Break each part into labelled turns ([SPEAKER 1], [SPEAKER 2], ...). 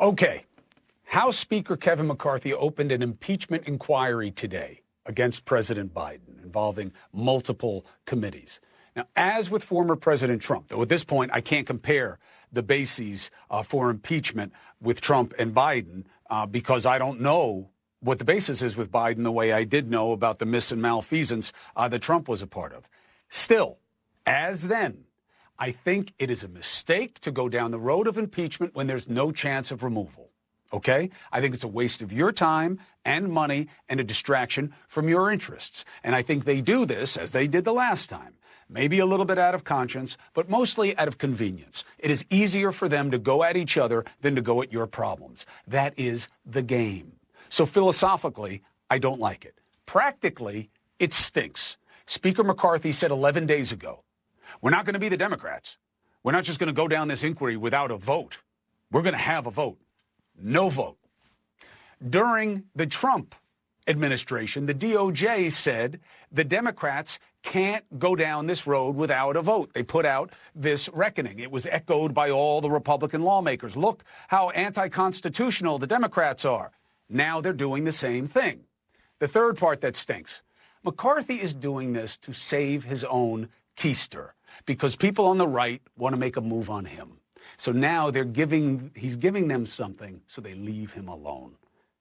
[SPEAKER 1] Okay. House Speaker Kevin McCarthy opened an impeachment inquiry today against President Biden involving multiple committees. Now, as with former President Trump, though at this point I can't compare the bases for impeachment with Trump and Biden because I don't know what the basis is with Biden the way I did know about the mis and malfeasance that Trump was a part of. Still, as then, I think it is a mistake to go down the road of impeachment when there's no chance of removal. Okay? I think it's a waste of your time and money and a distraction from your interests. And I think they do this, as they did the last time, maybe a little bit out of conscience, but mostly out of convenience. It is easier for them to go at each other than to go at your problems. That is the game. So philosophically, I don't like it. Practically, it stinks. Speaker McCarthy said 11 days ago, we're not going to be the Democrats. We're not just going to go down this inquiry without a vote. We're going to have a vote. No vote. During the Trump administration, the DOJ said the Democrats can't go down this road without a vote. They put out this reckoning. It was echoed by all the Republican lawmakers. Look how anti-constitutional the Democrats are. Now they're doing the same thing. The third part that stinks. McCarthy is doing this to save his own keister because people on the right want to make a move on him. So now he's giving them something so they leave him alone.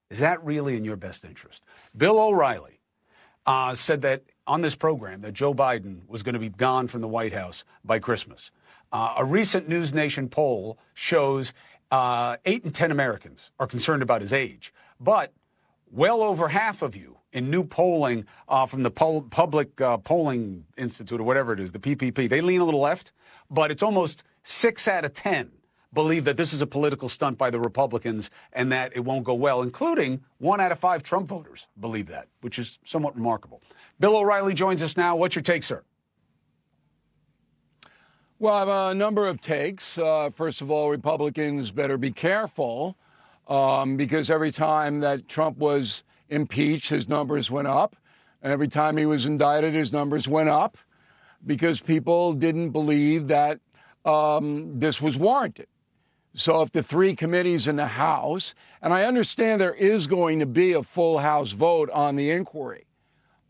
[SPEAKER 1] Is that really in your best interest? Bill O'Reilly said that on this program that Joe Biden was going to be gone from the White House by Christmas. A recent NewsNation poll shows 8 in 10 Americans are concerned about his age. But well over half of you in new polling from the Public Polling Institute or whatever it is, the PPP, they lean a little left, but it's almost 6 out of 10 believe that this is a political stunt by the Republicans and that it won't go well, including 1 out of 5 Trump voters believe that, which is somewhat remarkable. Bill O'Reilly joins us now. What's your take, sir?
[SPEAKER 2] Well, I have a number of takes. First of all, Republicans better be careful because every time that Trump was impeached, his numbers went up. And every time he was indicted, his numbers went up because people didn't believe that this was warranted. So if the 3 committees in the House, and I understand there is going to be a full House vote on the inquiry.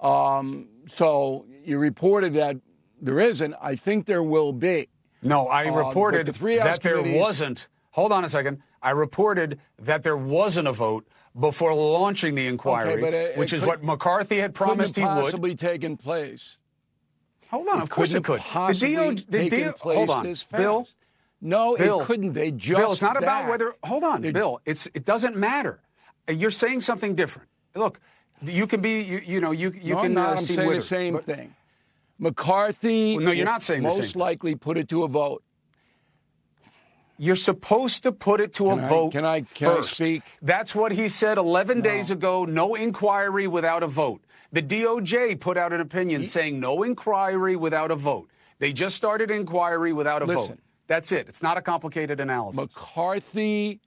[SPEAKER 2] So you reported that there isn't. I think there will be.
[SPEAKER 1] No, I reported that there wasn't. Hold on a second. I reported that there wasn't a vote before launching the inquiry, which is what McCarthy had promised he would.
[SPEAKER 2] Possibly taken place.
[SPEAKER 1] Hold on, of course it could. Hold on, Bill.
[SPEAKER 2] No, it couldn't. They just
[SPEAKER 1] Bill, it's not about whether. Hold on, Bill. It doesn't matter. You're saying something different. Look, you can be. You
[SPEAKER 2] no,
[SPEAKER 1] can.
[SPEAKER 2] I'm saying the same thing. McCarthy.
[SPEAKER 1] Well, no, you're not saying the same.
[SPEAKER 2] Most likely put it to a vote.
[SPEAKER 1] You're supposed to put it to a vote.
[SPEAKER 2] Can I speak?
[SPEAKER 1] That's what he said 11 days ago. No inquiry without a vote. The DOJ put out an opinion saying no inquiry without a vote. They just started inquiry without a vote. That's it. It's not a complicated analysis.
[SPEAKER 2] McCarthy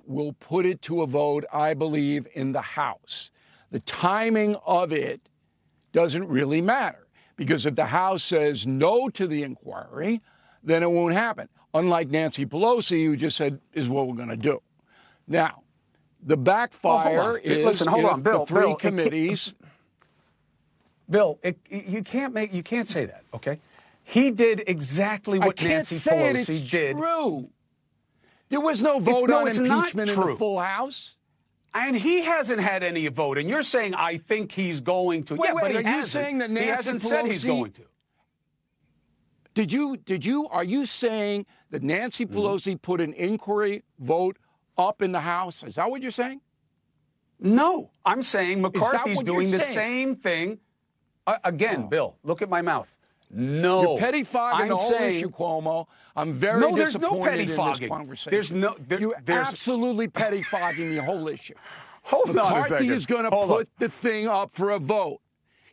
[SPEAKER 2] will put it to a vote, I believe, in the House. The timing of it doesn't really matter because if the House says no to the inquiry, then it won't happen. Unlike Nancy Pelosi, who just said, is what we're going to do. Now, the backfire is the 3 committees.
[SPEAKER 1] Bill, you can't say that, okay? He did exactly what Nancy Pelosi did.
[SPEAKER 2] It's true. There was no vote on impeachment in the full House.
[SPEAKER 1] And he hasn't had any vote. And you're saying, I think he's going to.
[SPEAKER 2] Wait,
[SPEAKER 1] but
[SPEAKER 2] are you saying that Nancy Pelosi...
[SPEAKER 1] He hasn't said he's going to.
[SPEAKER 2] Are you saying that Nancy Pelosi put an inquiry vote up in the House? Is that what you're saying?
[SPEAKER 1] No, I'm saying McCarthy's doing the same thing. Again, Bill, look at my mouth. No.
[SPEAKER 2] You're petty-fogging the whole issue, Cuomo. I'm very disappointed in this conversation. You're absolutely petty-fogging the whole issue.
[SPEAKER 1] Hold on a second.
[SPEAKER 2] McCarthy is going to put the thing up for a vote.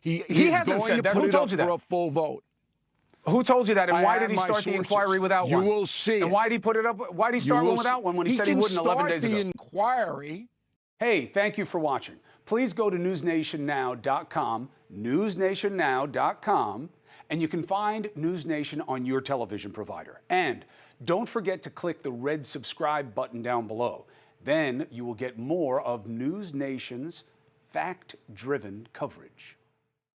[SPEAKER 2] He
[SPEAKER 1] hasn't said that. Who told you that?
[SPEAKER 2] For a full vote.
[SPEAKER 1] Who told you that? And why did he start the inquiry without one?
[SPEAKER 2] You will see.
[SPEAKER 1] And why did he put it up? Why did he start one without one when he said he wouldn't 11 days ago?
[SPEAKER 2] He can start the inquiry.
[SPEAKER 1] Hey, thank you for watching. Please go to newsnationnow.com, newsnationnow.com, and you can find NewsNation on your television provider. And Don't forget to click the red subscribe button down below. Then you will get more of NewsNation's fact-driven coverage.